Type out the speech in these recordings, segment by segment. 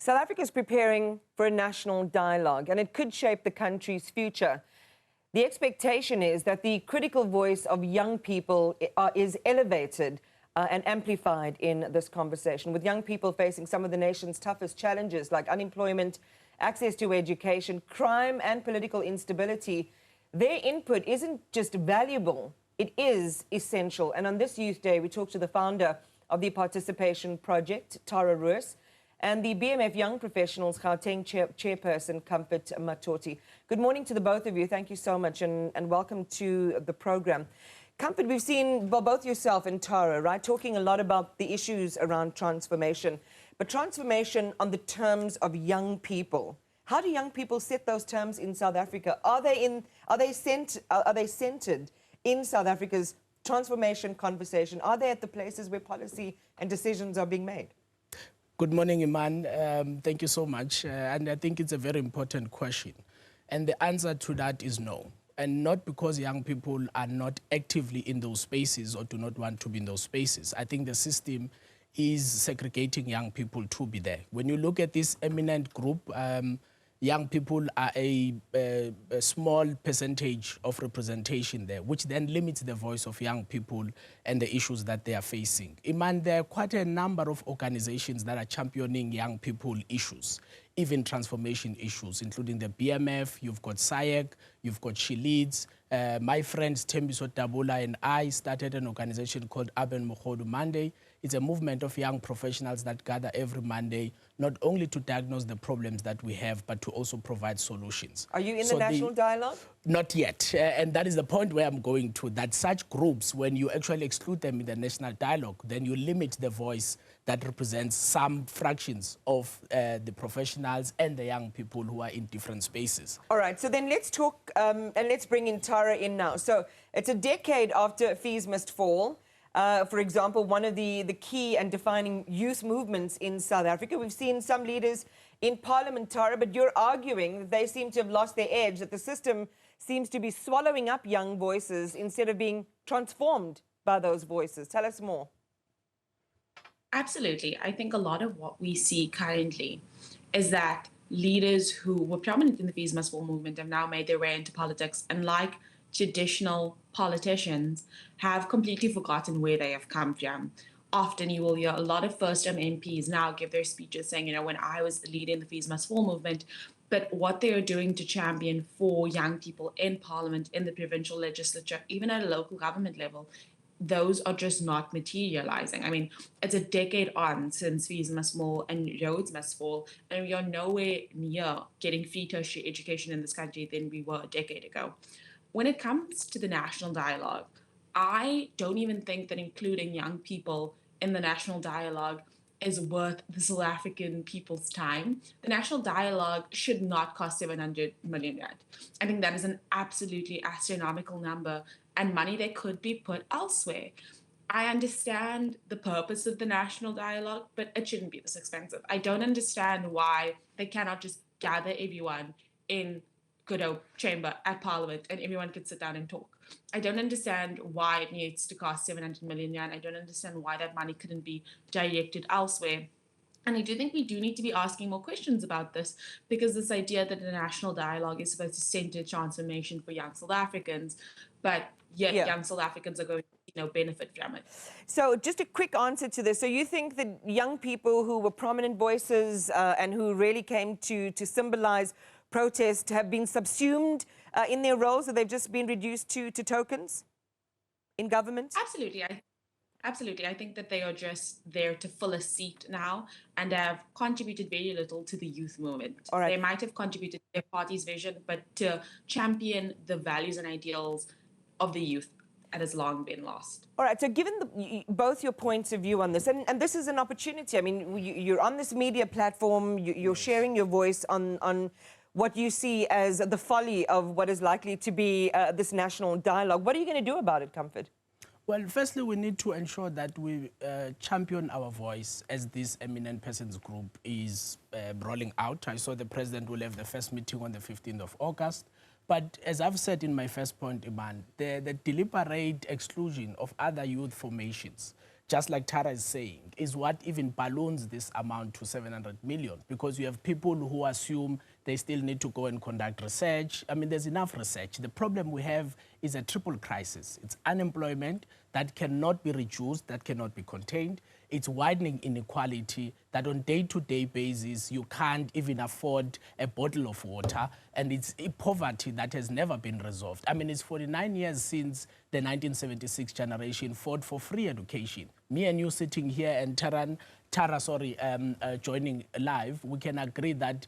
South Africa is preparing for a national dialogue, and it could shape the country's future. The expectation is that the critical voice of young people is elevated and amplified in this conversation, with young people facing some of the nation's toughest challenges like unemployment, access to education, crime and political instability. Their input isn't just valuable, it is essential. And on this Youth Day, we talked to the founder of the Participation Project, Roos, and the BMF Young Professionals Gauteng Chairperson, Comfort Matoti. Good morning to the both of you. Thank you so much and welcome to the program. Comfort, we've seen both yourself and Tara, right, talking a lot about the issues around transformation, but transformation on the terms of young people. How do young people set those terms in South Africa? Are they centered in South Africa's transformation conversation? Are they at the places where policy and decisions are being made? Good morning, Iman. Thank you so much. And I think it's a very important question. And the answer to that is no. And not because young people are not actively in those spaces or do not want to be in those spaces. I think the system is segregating young people to be there. When you look at this eminent group, young people are a small percentage of representation there, which then limits the voice of young people and the issues that they are facing. Iman, there are quite a number of organizations that are championing young people issues, even transformation issues, including the BMF, you've got SAYEC, you've got She Leads. My friends Tembiso Tabula and I started an organization called Aben Mogodu Monday. It's a movement of young professionals that gather every Monday, not only to diagnose the problems that we have, but to also provide solutions. Are you in the national dialogue? Not yet. And that is the point where I'm going to, that such groups, when you actually exclude them in the national dialogue, then you limit the voice that represents some fractions of the professionals and the young people who are in different spaces. All right, so then let's talk, and let's bring in Tara in now. So it's a decade after Fees Must Fall. For example, one of the key and defining youth movements in South Africa. We've seen some leaders in Parliament, Tara, but you're arguing that they seem to have lost their edge, that the system seems to be swallowing up young voices instead of being transformed by those voices. Tell us more. Absolutely. I think a lot of what we see currently is that leaders who were prominent in the Fees Must Fall movement have now made their way into politics, and like traditional politicians, have completely forgotten where they have come from. Often you will hear a lot of first-term MPs now give their speeches saying, you know, when I was leading the Fees Must Fall movement, but what they are doing to champion for young people in Parliament, in the provincial legislature, even at a local government level, those are just not materializing. I mean, it's a decade on since Fees Must Fall and Roads Must Fall, and we are nowhere near getting free tertiary education in this country than we were a decade ago. When it comes to the national dialogue, I don't even think that including young people in the national dialogue is worth the South African people's time. The national dialogue should not cost 700 million rand. I think that is an absolutely astronomical number and money that could be put elsewhere. I understand the purpose of the national dialogue, but it shouldn't be this expensive. I don't understand why they cannot just gather everyone in good old chamber at Parliament and everyone could sit down and talk. I don't understand why it needs to cost 700 million rand. I don't understand why that money couldn't be directed elsewhere. And I do think we do need to be asking more questions about this, because this idea that the national dialogue is supposed to center transformation for young South Africans, but yet young South Africans are going to benefit from it. So just a quick answer to this. So you think that young people who were prominent voices and who really came to symbolize protest have been subsumed in their roles, that they've just been reduced to tokens in government? Absolutely. Absolutely. I think that they are just there to fill a seat now and have contributed very little to the youth movement. All right. They might have contributed to their party's vision, but to champion the values and ideals of the youth, that has long been lost. All right, so given both your points of view on this, and this is an opportunity. I mean, you're on this media platform, you're sharing your voice on what you see as the folly of what is likely to be this national dialogue. What are you going to do about it, Comfort? Well, firstly, we need to ensure that we champion our voice as this eminent persons group is rolling out. I saw the president will have the first meeting on the 15th of August. But as I've said in my first point, Iman, the deliberate exclusion of other youth formations just like Tara is saying, is what even balloons this amount to 700 million, because you have people who assume they still need to go and conduct research. I mean, there's enough research. The problem we have is a triple crisis. It's unemployment that cannot be reduced, that cannot be contained. It's widening inequality that on day-to-day basis, you can't even afford a bottle of water. And it's poverty that has never been resolved. I mean, it's 49 years since the 1976 generation fought for free education. Me and you sitting here and Tara, joining live, we can agree that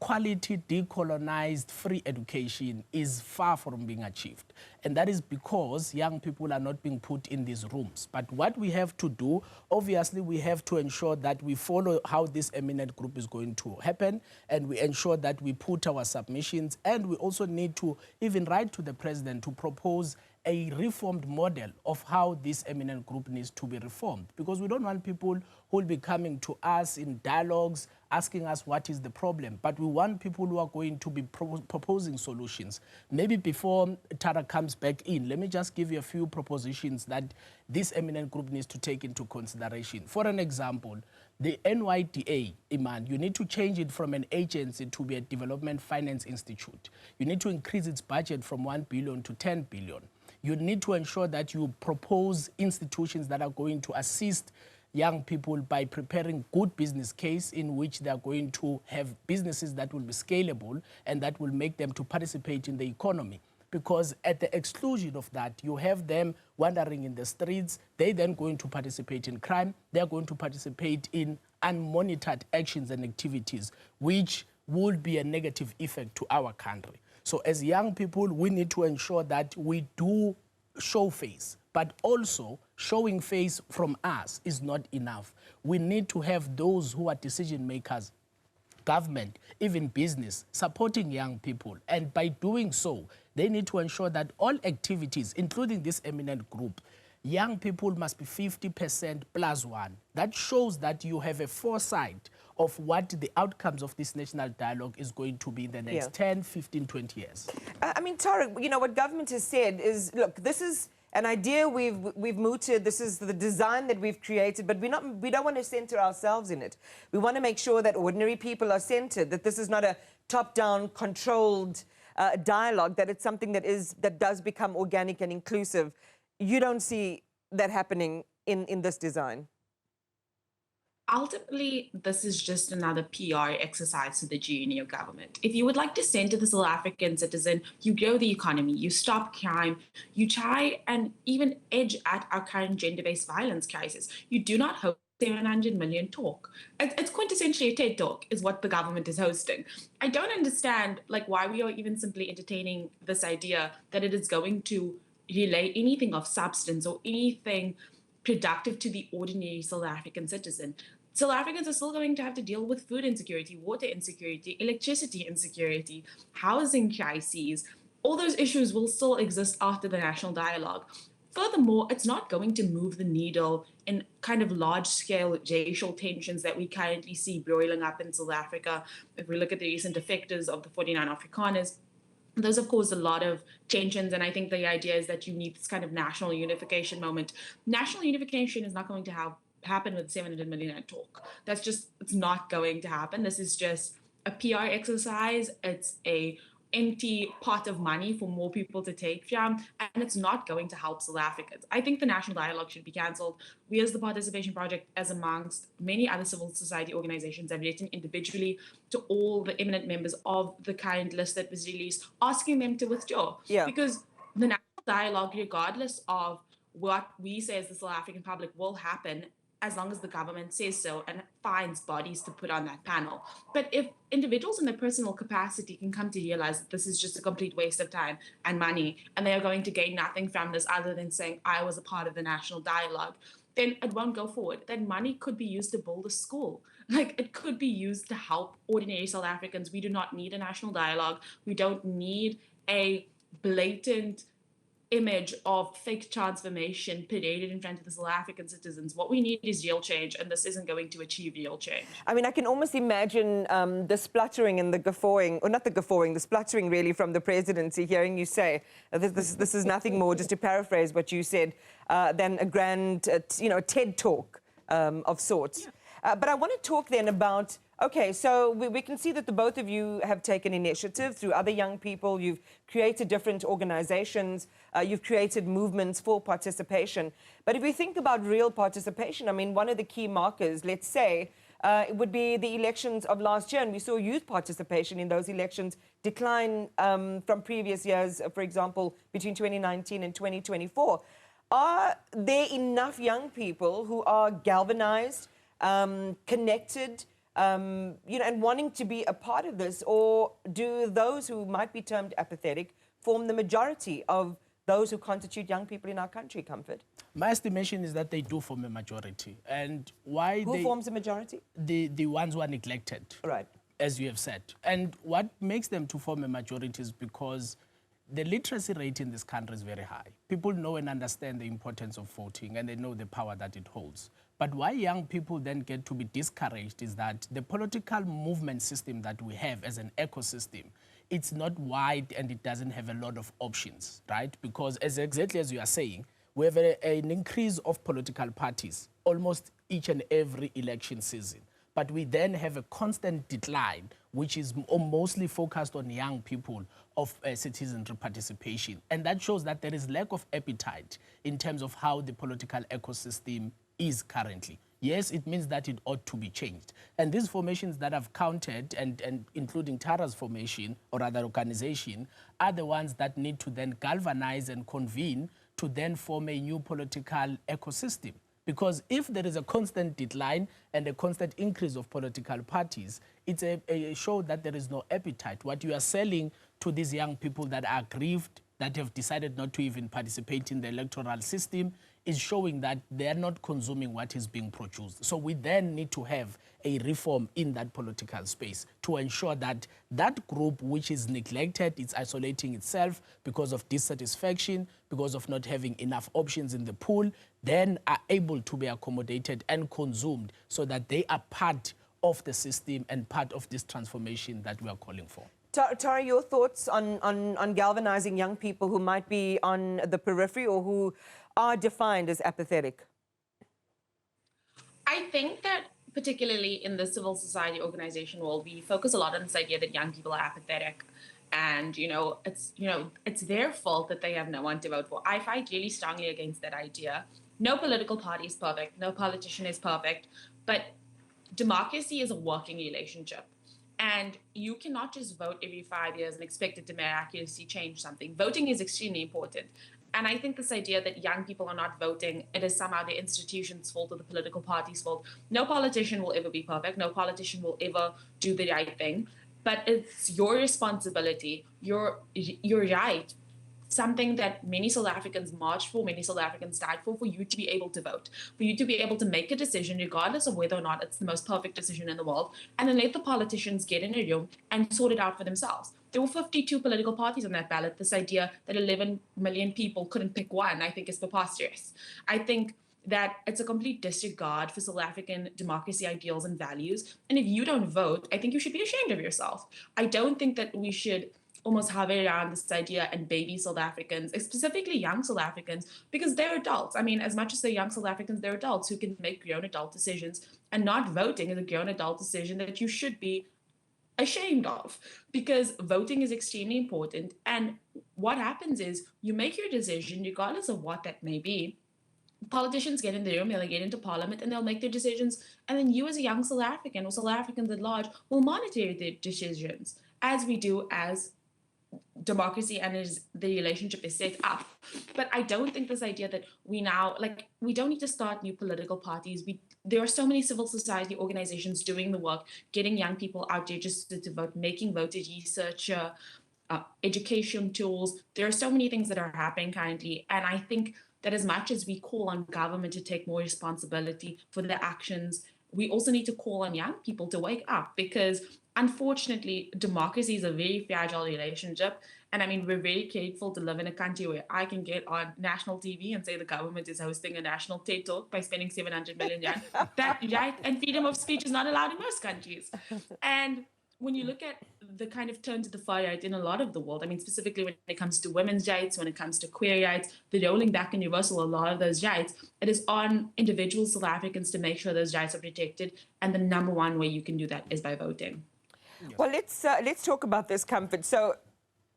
quality, decolonized, free education is far from being achieved. And that is because young people are not being put in these rooms. But what we have to do, obviously, we have to ensure that we follow how this eminent group is going to happen, and we ensure that we put our submissions, and we also need to even write to the president to propose a reformed model of how this eminent group needs to be reformed. Because we don't want people who will be coming to us in dialogues, asking us what is the problem, but we want people who are going to be proposing solutions. Maybe before Tara comes back in, let me just give you a few propositions that this eminent group needs to take into consideration. For an example, the NYDA, Iman, you need to change it from an agency to be a development finance institute. You need to increase its budget from 1 billion to 10 billion. You need to ensure that you propose institutions that are going to assist young people by preparing good business case in which they are going to have businesses that will be scalable and that will make them to participate in the economy. Because at the exclusion of that, you have them wandering in the streets, they then going to participate in crime, they're going to participate in unmonitored actions and activities, which would be a negative effect to our country. So as young people, we need to ensure that we do show face, but also showing face from us is not enough. We need to have those who are decision makers, government, even business, supporting young people. And by doing so, they need to ensure that all activities, including this eminent group, young people must be 50% plus one. That shows that you have a foresight of what the outcomes of this national dialogue is going to be in the next 10, 15, 20 years. I mean, Tariq, you know, what government has said is, look, this is an idea we've mooted, this is the design that we've created, but we don't want to center ourselves in it. We want to make sure that ordinary people are centered, that this is not a top-down, controlled dialogue, that it's something that does become organic and inclusive. You don't see that happening in this design? Ultimately, this is just another PR exercise for the junior government. If you would like to center the South African citizen, you grow the economy, you stop crime, you try and even edge at our current gender-based violence crisis. You do not host 700 million talk. It's quintessentially a TED talk is what the government is hosting. I don't understand why we are even simply entertaining this idea that it is going to relay anything of substance or anything productive to the ordinary South African citizen. South Africans are still going to have to deal with food insecurity, water insecurity, electricity insecurity, housing crises. All those issues will still exist after the national dialogue. Furthermore, it's not going to move the needle in kind of large-scale racial tensions that we currently see boiling up in South Africa. If we look at the recent defectors of the 49 Afrikaners, those have caused a lot of tensions, and I think the idea is that you need this kind of national unification moment. National unification is not going to happen with 700 million talk. It's not going to happen. This is just a PR exercise. It's a empty pot of money for more people to take from, and it's not going to help South Africans. I think the national dialogue should be cancelled. We as the Participation Project, as amongst many other civil society organizations, have written individually to all the eminent members of the current list that was released, asking them to withdraw. Yeah. Because the national dialogue, regardless of what we say as the South African public, will happen as long as the government says so and finds bodies to put on that panel. But if individuals in their personal capacity can come to realize that this is just a complete waste of time and money, and they are going to gain nothing from this other than saying, I was a part of the national dialogue, then it won't go forward. That money could be used to build a school. It could be used to help ordinary South Africans. We do not need a national dialogue. We don't need a blatant image of fake transformation paraded in front of the South African citizens. What we need is real change, and this isn't going to achieve real change. I mean, I can almost imagine the spluttering and the guffawing, or not the guffawing, the spluttering really from the presidency, hearing you say, this is nothing more, just to paraphrase what you said, than a grand, TED talk of sorts. Yeah. But I want to talk then about, okay, so we can see that the both of you have taken initiative through other young people. You've created different organizations. You've created movements for participation. But if we think about real participation, I mean, one of the key markers, let's say, it would be the elections of last year. And we saw youth participation in those elections decline from previous years, for example, between 2019 and 2024. Are there enough young people who are galvanized, connected, and wanting to be a part of this, or do those who might be termed apathetic form the majority of those who constitute young people in our country, Comfort? My estimation is that they do form a majority. And why Who forms a majority? The ones who are neglected, right, as you have said. And what makes them to form a majority is because the literacy rate in this country is very high. People know and understand the importance of voting, and they know the power that it holds. But why young people then get to be discouraged is that the political movement system that we have as an ecosystem, it's not wide and it doesn't have a lot of options, right? Because exactly as you are saying, we have an increase of political parties almost each and every election season. But we then have a constant decline, which is mostly focused on young people of citizenry participation. And that shows that there is lack of appetite in terms of how the political ecosystem is currently. Yes, it means that it ought to be changed. And these formations that I've counted, and including Tara's formation or other organization, are the ones that need to then galvanize and convene to then form a new political ecosystem. Because if there is a constant decline and a constant increase of political parties, it's a show that there is no appetite. What you are selling to these young people that are aggrieved, that have decided not to even participate in the electoral system, is showing that they're not consuming what is being produced. So we then need to have a reform in that political space to ensure that that group which is neglected, it's isolating itself because of dissatisfaction, because of not having enough options in the pool, then are able to be accommodated and consumed so that they are part of the system and part of this transformation that we are calling for. Tara, your thoughts on galvanizing young people who might be on the periphery or who are defined as apathetic? I think that particularly in the civil society organization world, we focus a lot on this idea that young people are apathetic, and it's their fault that they have no one to vote for. I fight really strongly against that idea. No political party is perfect, no politician is perfect, but democracy is a working relationship. And you cannot just vote every 5 years and expect it to miraculously change something. Voting is extremely important. And I think this idea that young people are not voting, it is somehow the institution's fault or the political party's fault. No politician will ever be perfect. No politician will ever do the right thing. But it's your responsibility, your right, something that many South Africans marched for, many South Africans died for you to be able to vote, for you to be able to make a decision regardless of whether or not it's the most perfect decision in the world, and then let the politicians get in a room and sort it out for themselves. There were 52 political parties on that ballot. This idea that 11 million people couldn't pick one, I think, is preposterous. I think that it's a complete disregard for South African democracy ideals and values. And if you don't vote, I think you should be ashamed of yourself. I don't think that we should almost hover around this idea and baby South Africans, specifically young South Africans, because they're adults. I mean, as much as they're young South Africans, they're adults who can make grown adult decisions, and not voting is a grown adult decision that you should be ashamed of, because voting is extremely important. And what happens is you make your decision, regardless of what that may be. Politicians get in the room, they'll get into parliament, and they'll make their decisions. And then you as a young South African, or South Africans at large, will monitor their decisions, as we do as democracy and as the relationship is set up. But I don't think this idea that we now, we don't need to start new political parties. There are so many civil society organizations doing the work, getting young people out there just to vote, making voter research, education tools. There are so many things that are happening currently. And I think that as much as we call on government to take more responsibility for their actions, we also need to call on young people to wake up, because unfortunately, democracy is a very fragile relationship. And I mean, we're very grateful to live in a country where I can get on national TV and say the government is hosting a national TED Talk by spending 700 million yen. That right and freedom of speech is not allowed in most countries. And when you look at the kind of turn to the far right in a lot of the world, I mean, specifically when it comes to women's rights, when it comes to queer rights, the rolling back and reversal of a lot of those rights, it is on individual South Africans to make sure those rights are protected. And the number one way you can do that is by voting. Yes. Well, let's talk about this, Comfort. So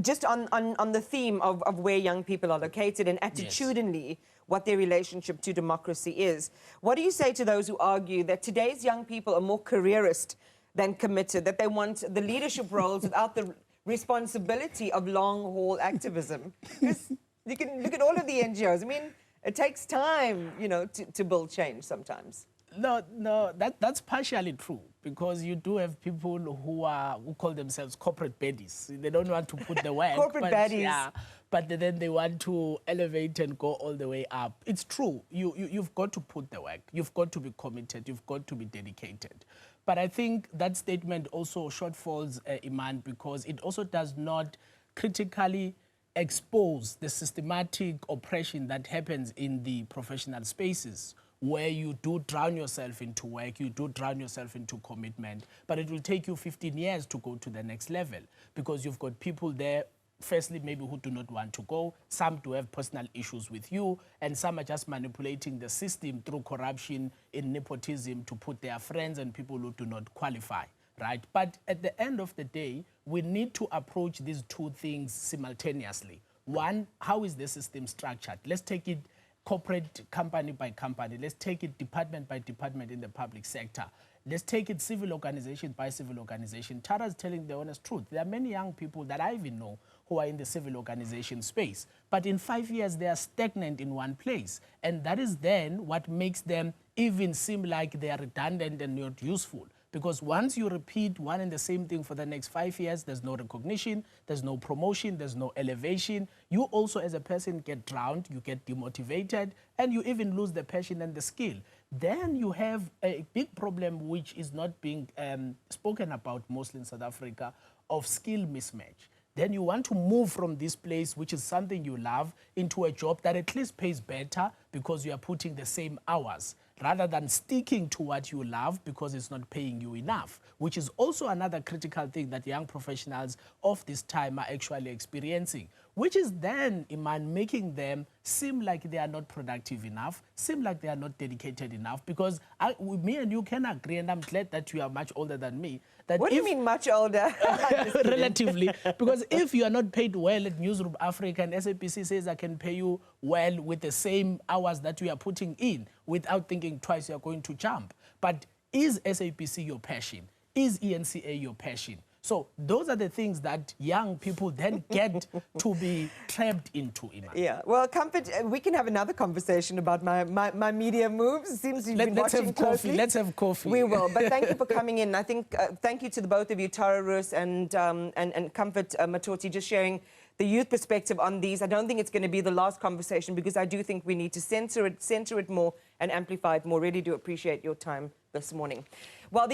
just on the theme of where young people are located and attitudinally, yes, what their relationship to democracy is, what do you say to those who argue that today's young people are more careerist than committed, that they want the leadership roles without the responsibility of long-haul activism? Because you can look at all of the NGOs. I mean, it takes time, you know, to build change sometimes. No, that's partially true, because you do have people who call themselves corporate baddies. They don't want to put the work. Corporate baddies. Yeah, but then they want to elevate and go all the way up. It's true. You've got to put the work. You've got to be committed. You've got to be dedicated. But I think that statement also shortfalls, Iman, because it also does not critically expose the systematic oppression that happens in the professional spaces, where you do drown yourself into work, you do drown yourself into commitment, but it will take you 15 years to go to the next level, because you've got people there, firstly, maybe who do not want to go, some do have personal issues with you, and some are just manipulating the system through corruption in nepotism to put their friends and people who do not qualify, right? But at the end of the day, we need to approach these two things simultaneously. One, how is the system structured? Let's take it corporate company by company. Let's take it department by department in the public sector. Let's take it civil organization by civil organization. Tara's telling the honest truth. There are many young people that I even know who are in the civil organization space, but in 5 years they are stagnant in one place. And that is then what makes them even seem like they are redundant and not useful. Because once you repeat one and the same thing for the next 5 years, there's no recognition, there's no promotion, there's no elevation. You also as a person get drowned, you get demotivated, and you even lose the passion and the skill. Then you have a big problem which is not being spoken about mostly in South Africa, of skill mismatch. Then you want to move from this place, which is something you love, into a job that at least pays better because you are putting the same hours, rather than sticking to what you love because it's not paying you enough, which is also another critical thing that young professionals of this time are actually experiencing, which is then, Iman, making them seem like they are not productive enough, seem like they are not dedicated enough, because me and you can agree, and I'm glad that you are much older than me. That what do you mean much older? Relatively, because if you are not paid well at Newzroom Afrika and SABC says I can pay you well with the same hours that you are putting in, without thinking twice you are going to jump. But is SABC your passion? Is ENCA your passion? So those are the things that young people then get to be trapped into, Iman. Yeah, well, Comfort, we can have another conversation about my media moves. It seems you've been watching closely. Let's have coffee. We will, but thank you for coming in. I think, thank you to the both of you, Tara, Roos, and Comfort, Matoti, just sharing the youth perspective on these. I don't think it's going to be the last conversation, because I do think we need to center it more and amplify it more. Really do appreciate your time this morning. Well,